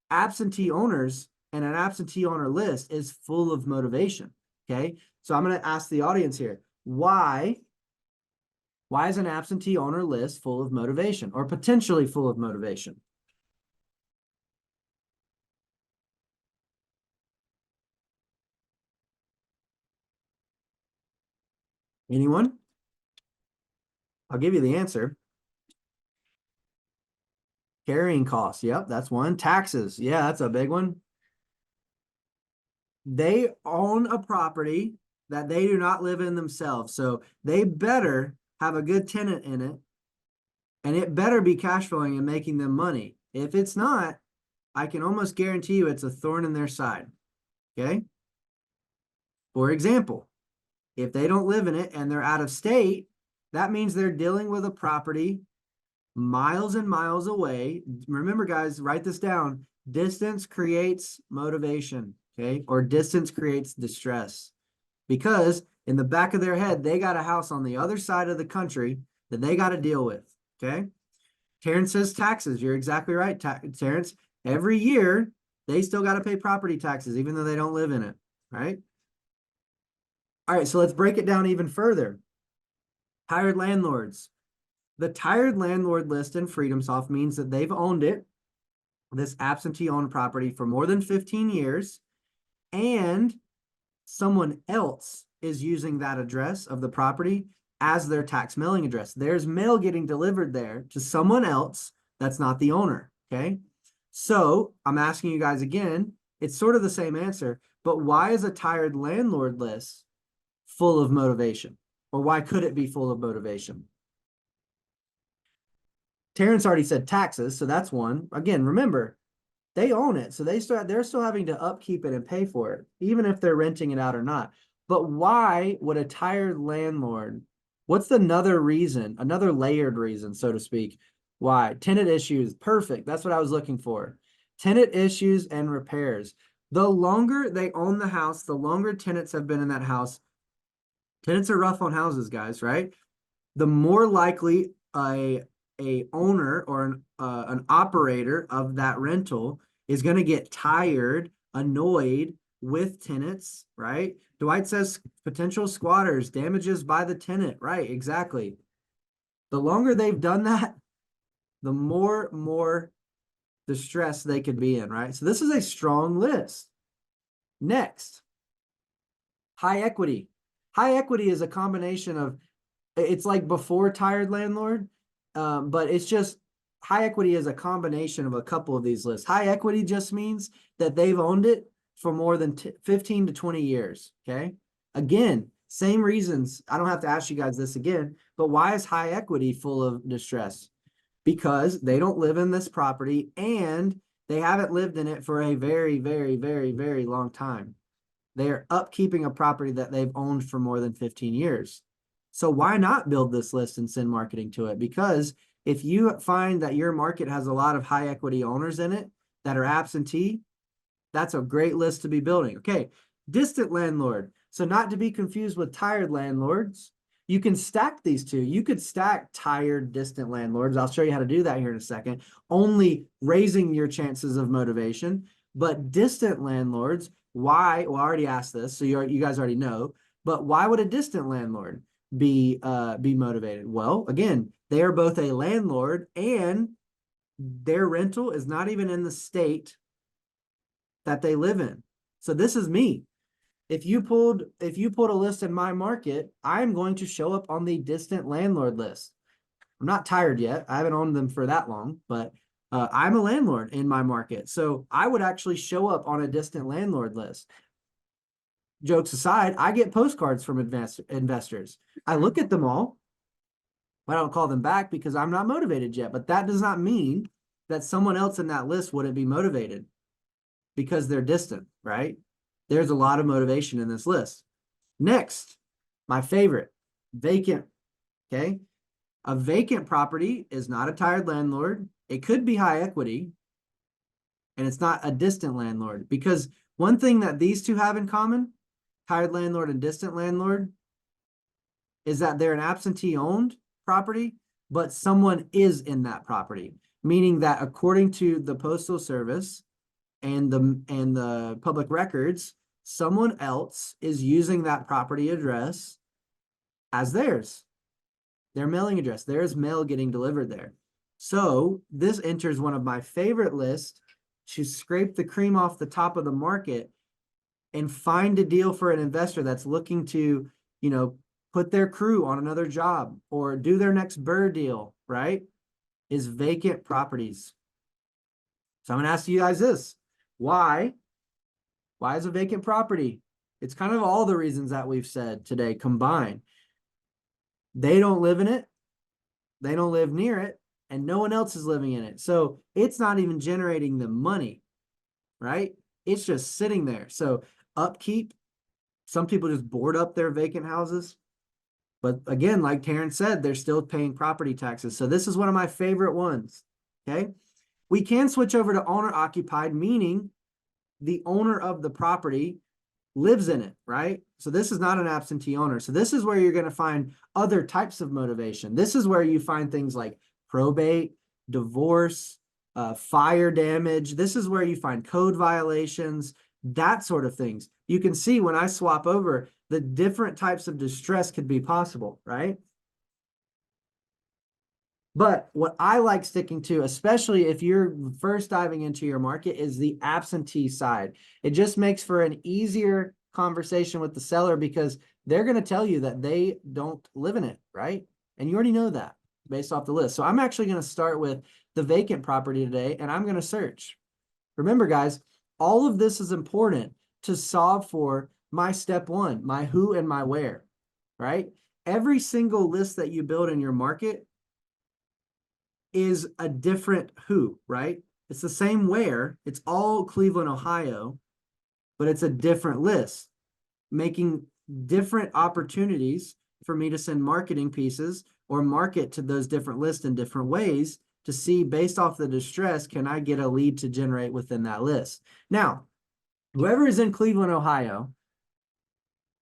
absentee owners and an absentee owner list is full of motivation. Okay. So I'm going to ask the audience here, why is an absentee owner list full of motivation or potentially full of motivation? Anyone? I'll give you the answer. Carrying costs. Yep, that's one. Taxes. Yeah, that's a big one. They own a property that they do not live in themselves. So they better have a good tenant in it, and it better be cash flowing and making them money. If it's not, I can almost guarantee you it's a thorn in their side. Okay. For example, if they don't live in it and they're out of state, that means they're dealing with a property miles and miles away. Remember, guys, write this down. Distance creates motivation, okay? Or distance creates distress. Because in the back of their head, they got a house on the other side of the country that they got to deal with, okay? Terrence says taxes. You're exactly right, Terrence. Every year, they still got to pay property taxes, even though they don't live in it, right? All right, so let's break it down even further. Tired landlords. The tired landlord list in FreedomSoft means that they've owned it, this absentee owned property, for more than 15 years, and someone else is using that address of the property as their tax mailing address. There's mail getting delivered there to someone else that's not the owner, okay? So I'm asking you guys again, it's sort of the same answer, but why is a tired landlord list full of motivation? Or why could it be full of motivation? Terrence already said taxes, so that's one. Again, remember, they own it, so they're still having to upkeep it and pay for it, even if they're renting it out or not. But why would a tired landlord, what's another reason, another layered reason, so to speak? Why? Tenant issues, perfect. That's what I was looking for. Tenant issues and repairs. The longer they own the house, the longer tenants have been in that house. Tenants are rough on houses, guys, right? The more likely a owner or an operator of that rental is going to get tired, annoyed with tenants, right? Dwight says potential squatters, damages by the tenant, right? Exactly. The longer they've done that, the more distress they could be in, right? So this is a strong list. Next, high equity. High equity is a combination of, it's like before tired landlord, but it's just high equity is a combination of a couple of these lists. High equity just means that they've owned it for more than 15 to 20 years, okay? Again, same reasons. I don't have to ask you guys this again, but why is high equity full of distress? Because they don't live in this property and they haven't lived in it for a very, very, very, very long time. They are upkeeping a property that they've owned for more than 15 years. So why not build this list and send marketing to it? Because if you find that your market has a lot of high equity owners in it that are absentee, that's a great list to be building. Okay, distant landlord. So not to be confused with tired landlords, you can stack these two. You could stack tired, distant landlords. I'll show you how to do that here in a second, only raising your chances of motivation. But distant landlords, why? Well, I already asked this, so you guys already know. But why would a distant landlord be motivated? Well, again, they are both a landlord and their rental is not even in the state that they live in. So this is me. If you pulled a list in my market, I'm going to show up on the distant landlord list. I'm not tired yet. I haven't owned them for that long, but I'm a landlord in my market. So I would actually show up on a distant landlord list. Jokes aside, I get postcards from investors. I look at them all, but I don't call them back because I'm not motivated yet. But that does not mean that someone else in that list wouldn't be motivated because they're distant, right? There's a lot of motivation in this list. Next, my favorite, vacant, okay? A vacant property is not a tired landlord. It could be high equity, and it's not a distant landlord, because one thing that these two have in common, tired landlord and distant landlord, is that they're an absentee owned property, but someone is in that property, meaning that according to the Postal Service and the public records, someone else is using that property address as theirs, their mailing address. There's mail getting delivered there. So this enters one of my favorite lists to scrape the cream off the top of the market and find a deal for an investor that's looking to, put their crew on another job or do their next bird deal, right? Is vacant properties. So I'm going to ask you guys this. Why is a vacant property? It's kind of all the reasons that we've said today combined. They don't live in it. They don't live near it. And no one else is living in it. So it's not even generating the money. right? It's just sitting there. So upkeep, some people just board up their vacant houses. But again, like Terrence said, they're still paying property taxes. So this is one of my favorite ones, okay? We can switch over to owner occupied, meaning the owner of the property lives in it, right? So this is not an absentee owner. So this is where you're going to find other types of motivation. This is where you find things like probate, divorce, fire damage. This is where you find code violations, that sort of things. You can see when I swap over, the different types of distress could be possible, right? But what I like sticking to, especially if you're first diving into your market, is the absentee side. It just makes for an easier conversation with the seller because they're going to tell you that they don't live in it, right? And you already know that based off the list. So I'm actually going to start with the vacant property today, and I'm going to search. Remember, guys, all of this is important to solve for my step one, my who and my where, right? Every single list that you build in your market is a different who, right? It's the same where, it's all Cleveland, Ohio, but it's a different list, making different opportunities for me to send marketing pieces or market to those different lists in different ways to see based off the distress, can I get a lead to generate within that list? Now, whoever is in Cleveland, Ohio,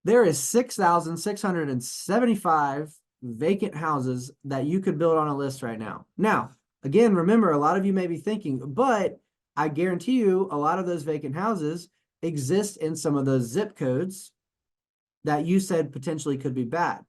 there is 6,675 vacant houses that you could build on a list right now. Now, again, remember, a lot of you may be thinking, but I guarantee you a lot of those vacant houses exist in some of those zip codes that you said potentially could be bad.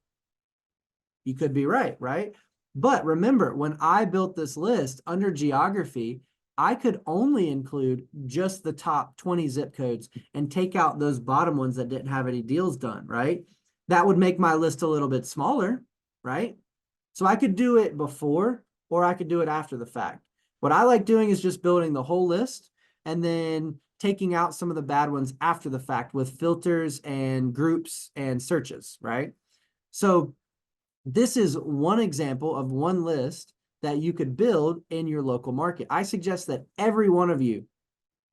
You could be right, right? But remember, when I built this list under geography, I could only include just the top 20 zip codes and take out those bottom ones that didn't have any deals done, right? That would make my list a little bit smaller, right? So I could do it before or I could do it after the fact. What I like doing is just building the whole list and then taking out some of the bad ones after the fact with filters and groups and searches, right? So this is one example of one list that you could build in your local market. I suggest that every one of you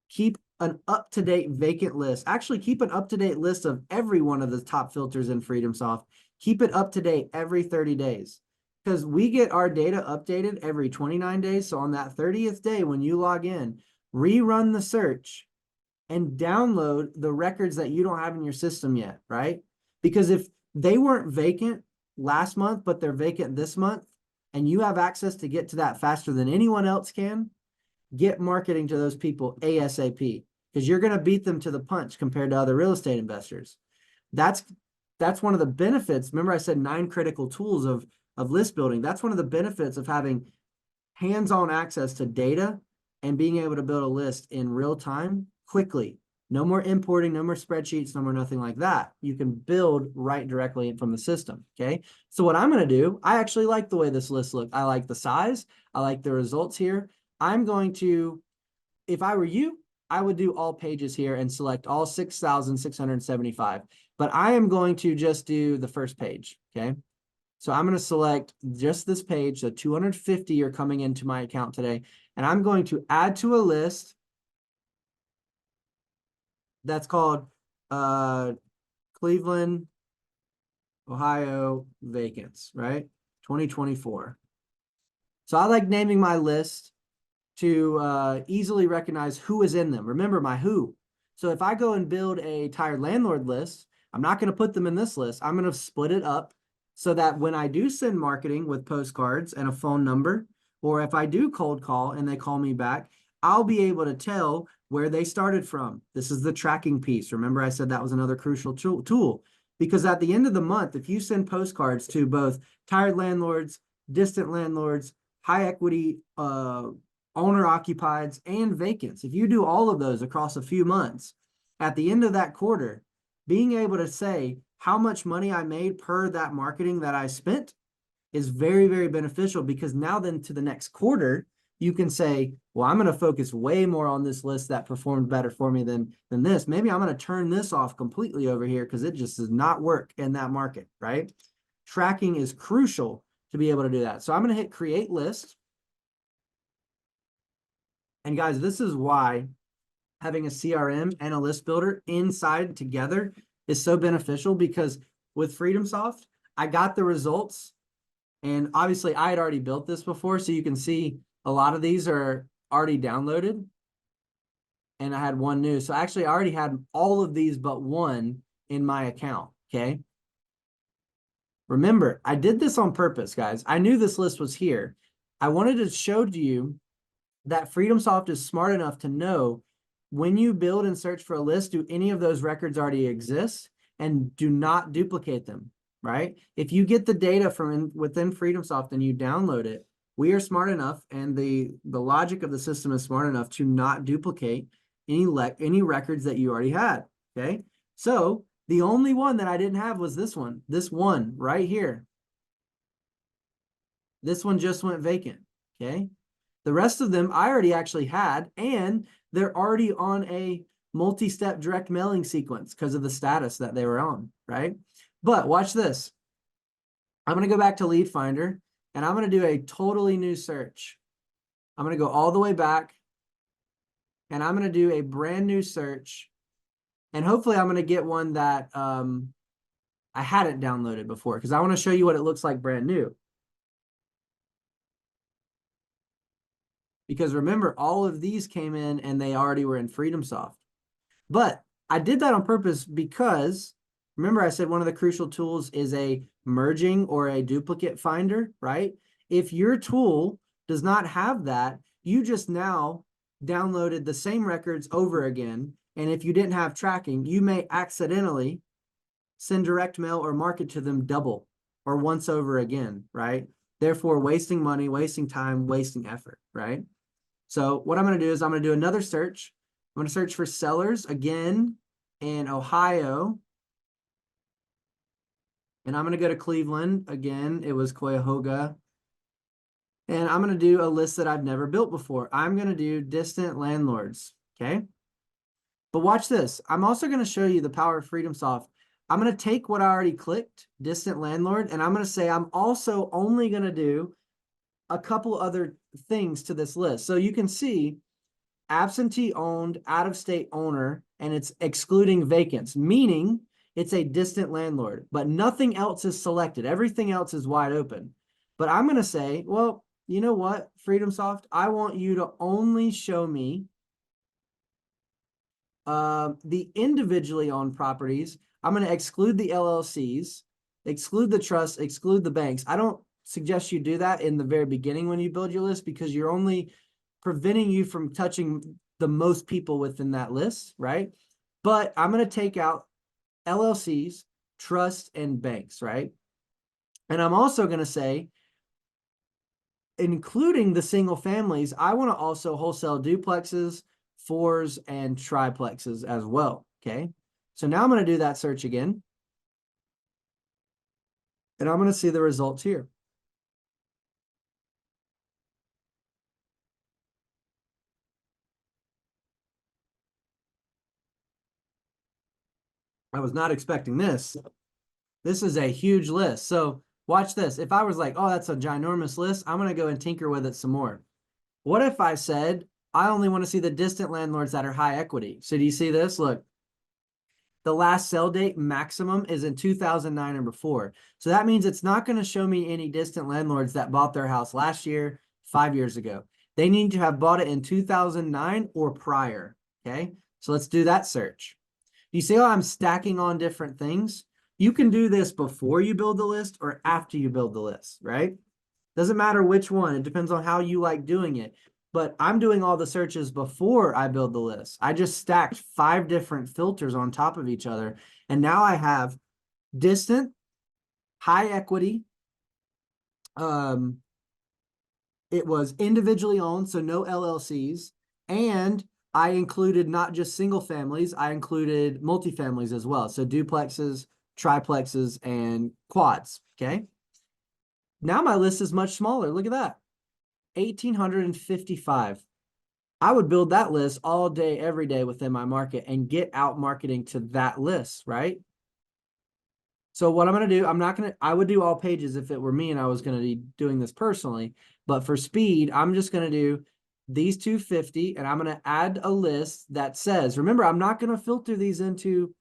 keep an up-to-date vacant list. Actually, keep an up-to-date list of every one of the top filters in FreedomSoft. Keep it up to date every 30 days because we get our data updated every 29 days. So on that 30th day, when you log in, rerun the search and download the records that you don't have in your system yet, right? Because if they weren't vacant last month, but they're vacant this month, and you have access to get to that faster than anyone else can, get marketing to those people ASAP because you're going to beat them to the punch compared to other real estate investors. That's one of the benefits. Remember I said 9 critical tools of list building. That's one of the benefits of having hands-on access to data and being able to build a list in real time quickly. No more importing, no more spreadsheets, no more nothing like that. You can build right directly from the system, okay? So what I'm going to do, I actually like the way this list looks. I like the size. I like the results here. I'm going to, if I were you, I would do all pages here and select all 6,675. But I am going to just do the first page, okay? So I'm going to select just this page. So 250 are coming into my account today. And I'm going to add to a list that's called Cleveland, Ohio vacants, right? 2024. So I like naming my list to easily recognize who is in them. Remember my who. So if I go and build a tired landlord list, I'm not going to put them in this list. I'm going to split it up so that when I do send marketing with postcards and a phone number, or if I do cold call and they call me back, I'll be able to tell where they started from. This is the tracking piece. Remember I said that was another crucial tool because at the end of the month, if you send postcards to both tired landlords, distant landlords, high equity owner occupieds, and vacants, if you do all of those across a few months, at the end of that quarter, being able to say how much money I made per that marketing that I spent is very, very beneficial because now then to the next quarter, you can say, well, I'm going to focus way more on this list that performed better for me than this. Maybe I'm going to turn this off completely over here because it just does not work in that market, right? Tracking is crucial to be able to do that. So I'm going to hit create list. And guys, this is why having a CRM and a list builder inside together is so beneficial, because with FreedomSoft, I got the results, and obviously I had already built this before, so you can see a lot of these are already downloaded, and I had one new. So actually I already had all of these but one in my account, okay? Remember, I did this on purpose, guys. I knew this list was here. I wanted to show you that FreedomSoft is smart enough to know when you build and search for a list, do any of those records already exist, and do not duplicate them, right? If you get the data from within FreedomSoft and you download it, we are smart enough, and the logic of the system is smart enough to not duplicate any records that you already had, okay? So the only one that I didn't have was this one right here. This one just went vacant, okay? The rest of them I already actually had, and they're already on a multi-step direct mailing sequence because of the status that they were on, right? But watch this. I'm going to go back to Lead Finder, and I'm going to do a totally new search. I'm going to go all the way back, and I'm going to do a brand new search. And hopefully I'm going to get one that I hadn't downloaded before, because I want to show you what it looks like brand new. Because remember, all of these came in and they already were in FreedomSoft. But I did that on purpose because, remember I said one of the crucial tools is a merging or a duplicate finder, right? If your tool does not have that, you just now downloaded the same records over again. And if you didn't have tracking, you may accidentally send direct mail or market to them double or once over again, right? Therefore, wasting money, wasting time, wasting effort, right? So what I'm going to do is I'm going to do another search. I'm going to search for sellers again in Ohio. And I'm going to go to Cleveland. Again, it was Cuyahoga. And I'm going to do a list that I've never built before. I'm going to do distant landlords, okay? But watch this. I'm also going to show you the power of FreedomSoft. I'm going to take what I already clicked, distant landlord, and I'm going to say I'm also only going to do a couple other things to this list. So you can see absentee owned, out-of-state owner, and it's excluding vacants, meaning it's a distant landlord, but nothing else is selected. Everything else is wide open. But I'm going to say, well, you know what, FreedomSoft, I want you to only show me the individually owned properties. I'm going to exclude the LLCs, exclude the trusts, exclude the banks. I don't suggest you do that in the very beginning when you build your list, because you're only preventing you from touching the most people within that list, right? But I'm going to take out LLCs, trusts, and banks, right? And I'm also going to say, including the single families, I want to also wholesale duplexes, fours, and triplexes as well, okay? So now I'm going to do that search again. And I'm going to see the results here. I was not expecting this. This is a huge list. So watch this. If I was like, oh, that's a ginormous list, I'm going to go and tinker with it some more. What if I said, I only want to see the distant landlords that are high equity? So do you see this? Look, the last sell date maximum is in 2009 or before. So that means it's not going to show me any distant landlords that bought their house last year, 5 years ago. They need to have bought it in 2009 or prior. Okay. So let's do that search. You see how I'm stacking on different things? You can do this before you build the list or after you build the list, right? Doesn't matter which one. It depends on how you like doing it. But I'm doing all the searches before I build the list. I just stacked 5 different filters on top of each other. And now I have distant, high equity. It was individually owned, so no LLCs. And I included not just single families, I included multifamilies as well. So duplexes, triplexes, and quads, okay? Now my list is much smaller. Look at that, 1,855. I would build that list all day, every day within my market and get out marketing to that list, right? So what I'm going to do, I would do all pages if it were me and I was going to be doing this personally. But for speed, I'm just going to do these 250, and I'm going to add a list that says, remember, I'm not going to filter these into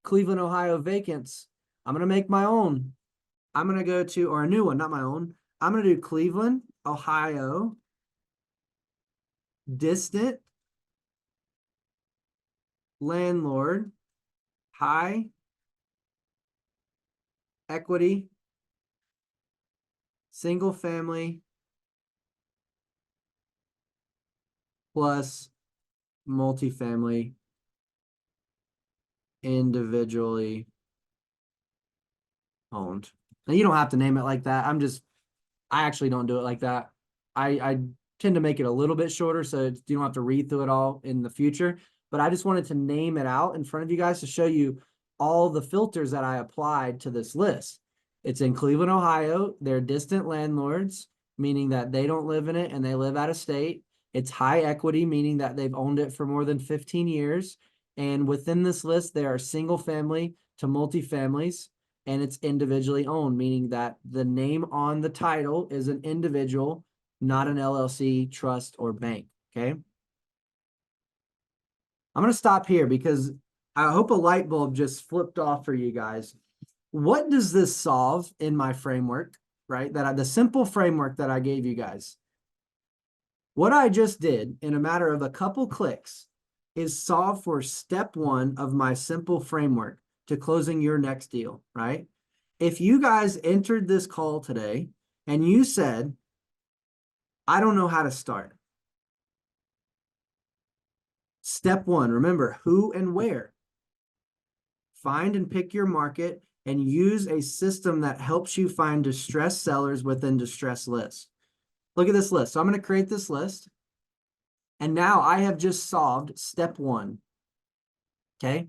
Cleveland, Ohio vacants. I'm going to make my own. I'm going to go to, or a new one, not my own. I'm going to do Cleveland, Ohio, distant, landlord, high, equity, single family, plus multifamily, individually owned. Now you don't have to name it like that. I actually don't do it like that. I tend to make it a little bit shorter so you don't have to read through it all in the future. But I just wanted to name it out in front of you guys to show you all the filters that I applied to this list. It's in Cleveland, Ohio. They're distant landlords, meaning that they don't live in it and they live out of state. It's high equity, meaning that they've owned it for more than 15 years. And within this list, there are single family to multifamilies, and it's individually owned, meaning that the name on the title is an individual, not an LLC, trust, or bank, okay? I'm going to stop here because I hope a light bulb just flipped off for you guys. What does this solve in my framework, right? The simple framework that I gave you guys. What I just did in a matter of a couple clicks is solve for step one of my simple framework to closing your next deal, right? If you guys entered this call today and you said, I don't know how to start. Step one, remember who and where. Find and pick your market and use a system that helps you find distressed sellers within distressed lists. Look at this list. So I'm going to create this list. And now I have just solved step one. Okay.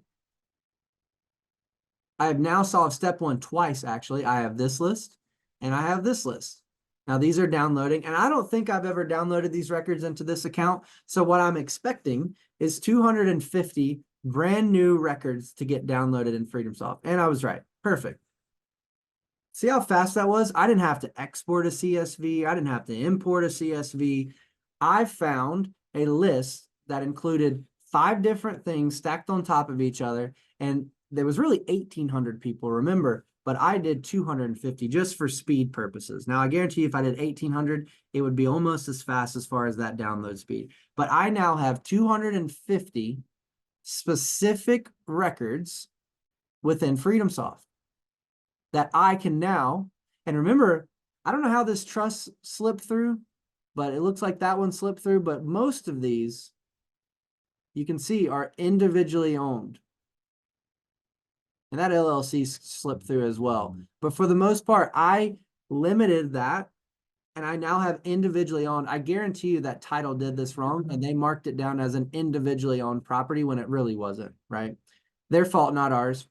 I have now solved step one twice, actually. I have this list and I have this list. Now these are downloading, and I don't think I've ever downloaded these records into this account. So what I'm expecting is 250 brand new records to get downloaded in FreedomSoft. And I was right. Perfect. See how fast that was? I didn't have to export a CSV. I didn't have to import a CSV. I found a list that included 5 different things stacked on top of each other. And there was really 1,800 people, remember, but I did 250 just for speed purposes. Now, I guarantee you if I did 1,800, it would be almost as fast as far as that download speed. But I now have 250 specific records within FreedomSoft that I can now, and remember, I don't know how this trust slipped through, but it looks like that one slipped through, but most of these, you can see, are individually owned. And that LLC slipped through as well. But for the most part, I limited that, and I now have individually owned. I guarantee you that title did this wrong, and they marked it down as an individually owned property when it really wasn't, right? Their fault, not ours.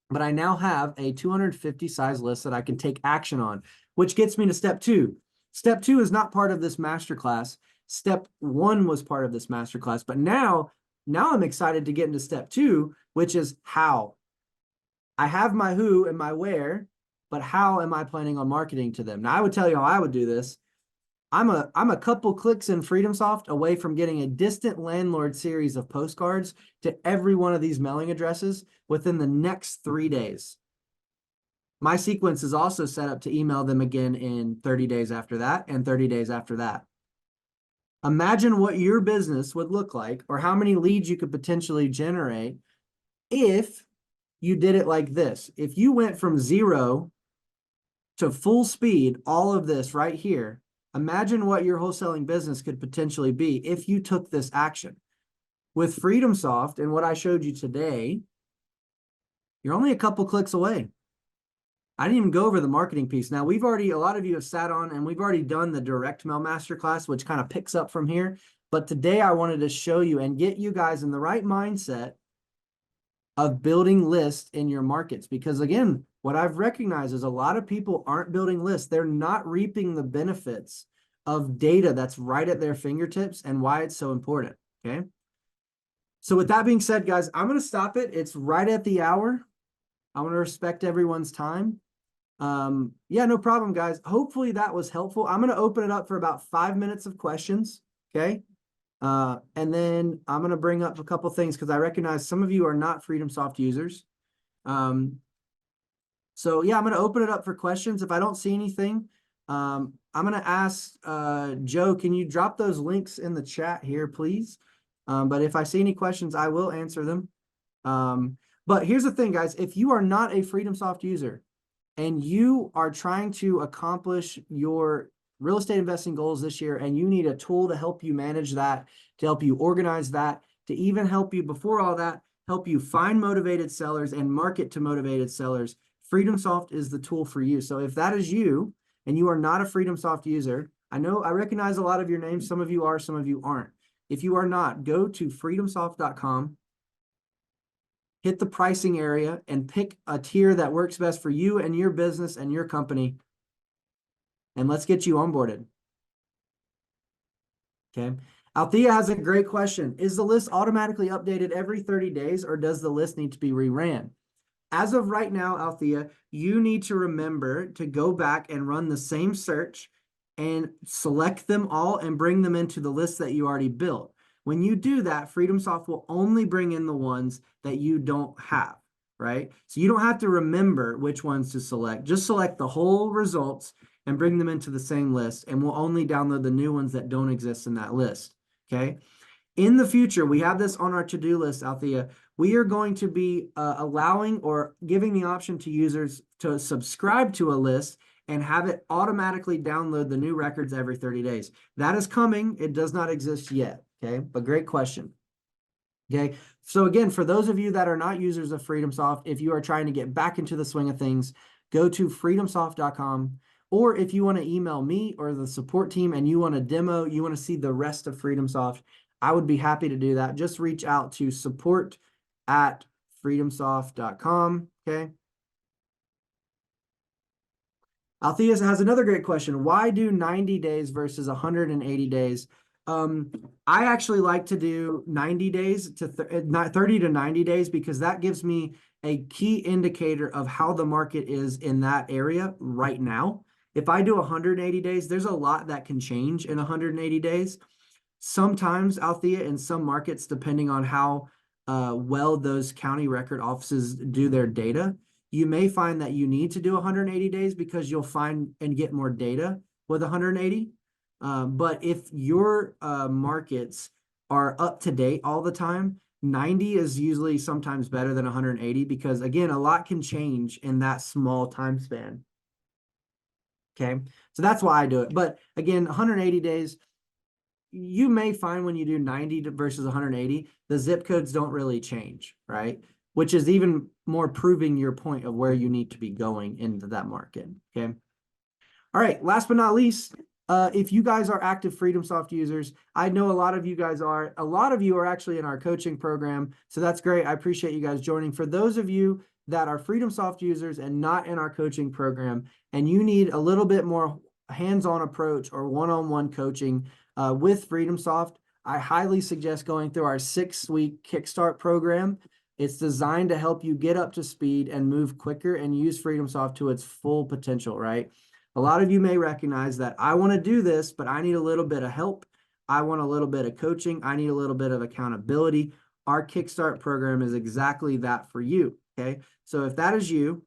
But I now have a 250 size list that I can take action on, which gets me to step two. Step two is not part of this masterclass. Step one was part of this masterclass, but now I'm excited to get into step two, which is how. I have my who and my where, but how am I planning on marketing to them? Now, I would tell you how I would do this. I'm a couple clicks in FreedomSoft away from getting a distant landlord series of postcards to every one of these mailing addresses within the next 3 days. My sequence is also set up to email them again in 30 days after that and 30 days after that. Imagine what your business would look like or how many leads you could potentially generate if you did it like this. If you went from 0 to full speed, all of this right here, imagine what your wholesaling business could potentially be if you took this action. With FreedomSoft and what I showed you today, you're only a couple clicks away. I didn't even go over the marketing piece. Now, a lot of you have sat on and we've already done the direct mail masterclass, which kind of picks up from here. But today I wanted to show you and get you guys in the right mindset of building lists in your markets. Because again, what I've recognized is a lot of people aren't building lists. They're not reaping the benefits of data that's right at their fingertips and why it's so important, okay? So with that being said, guys, I'm going to stop it. It's right at the hour. I want to respect everyone's time. Yeah, no problem, guys. Hopefully that was helpful. I'm going to open it up for about 5 minutes of questions, Okay. And then I'm going to bring up a couple things because I recognize some of you are not FreedomSoft users. So yeah, I'm going to open it up for questions. If I don't see anything, I'm going to ask Joe, can you drop those links in the chat here, please? But if I see any questions, I will answer them. But here's the thing, guys. If you are not a FreedomSoft user and you are trying to accomplish your real estate investing goals this year, and you need a tool to help you manage that, to help you organize that, to even help you before all that, help you find motivated sellers and market to motivated sellers, FreedomSoft is the tool for you. So if that is you and you are not a FreedomSoft user, I recognize a lot of your names. Some of you are, some of you aren't. If you are not, go to freedomsoft.com, hit the pricing area, and pick a tier that works best for you and your business and your company. And let's get you onboarded. Okay. Althea has a great question. Is the list automatically updated every 30 days, or does the list need to be reran? As of right now, Althea, you need to remember to go back and run the same search and select them all and bring them into the list that you already built. When you do that, FreedomSoft will only bring in the ones that you don't have, right? So you don't have to remember which ones to select. Just select the whole results and bring them into the same list, and we'll only download the new ones that don't exist in that list, okay? In the future, we have this on our to-do list, Althea. We are going to be allowing or giving the option to users to subscribe to a list and have it automatically download the new records every 30 days. That is coming. It does not exist yet, okay? But great question. Okay, so again, for those of you that are not users of FreedomSoft, if you are trying to get back into the swing of things, go to freedomsoft.com. Or if you want to email me or the support team and you want a demo, you want to see the rest of FreedomSoft, I would be happy to do that. Just reach out to support@freedomsoft.com. Okay. Althea has another great question. Why do 90 days versus 180 days? I actually like to do 90 days to 30 to 90 days because that gives me a key indicator of how the market is in that area right now. If I do 180 days, there's a lot that can change in 180 days. Sometimes, Althea, in some markets, depending on how well those county record offices do their data, you may find that you need to do 180 days because you'll find and get more data with 180. But if your markets are up to date all the time, 90 is usually sometimes better than 180 because, again, a lot can change in that small time span. Okay, so that's why I do it. But again, 180 days, you may find when you do 90 versus 180, the zip codes don't really change, right? Which is even more proving your point of where you need to be going into that market, okay? All right, last but not least, if you guys are active FreedomSoft users, I know a lot of you guys are. A lot of you are actually in our coaching program, so that's great. I appreciate you guys joining. For those of you that are FreedomSoft users and not in our coaching program, and you need a little bit more hands-on approach or one-on-one coaching with FreedomSoft, I highly suggest going through our 6-week Kickstart program. It's designed to help you get up to speed and move quicker and use FreedomSoft to its full potential, right? A lot of you may recognize that I want to do this, but I need a little bit of help. I want a little bit of coaching. I need a little bit of accountability. Our Kickstart program is exactly that for you, okay? So if that is you,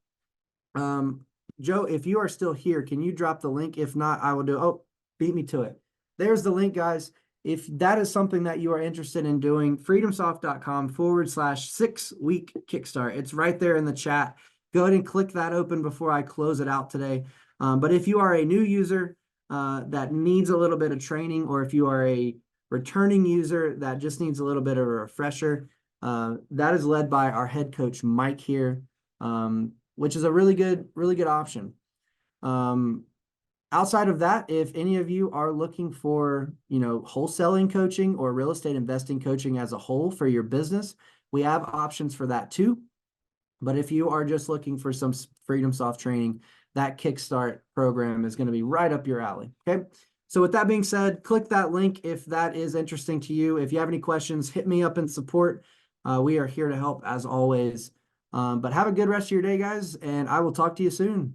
Joe, if you are still here, can you drop the link? If not, I will do, oh, beat me to it. There's the link, guys. If that is something that you are interested in doing, freedomsoft.com/6-week Kickstart. It's right there in the chat. Go ahead and click that open before I close it out today. But if you are a new user that needs a little bit of training, or if you are a returning user that just needs a little bit of a refresher, that is led by our head coach, Mike here, which is a really good option. Outside of that, if any of you are looking for, wholesaling coaching or real estate investing coaching as a whole for your business, we have options for that too. But if you are just looking for some FreedomSoft training, that Kickstart program is going to be right up your alley. Okay. So with that being said, click that link if that is interesting to you. If you have any questions, hit me up in support. We are here to help as always. But have a good rest of your day, guys, and I will talk to you soon.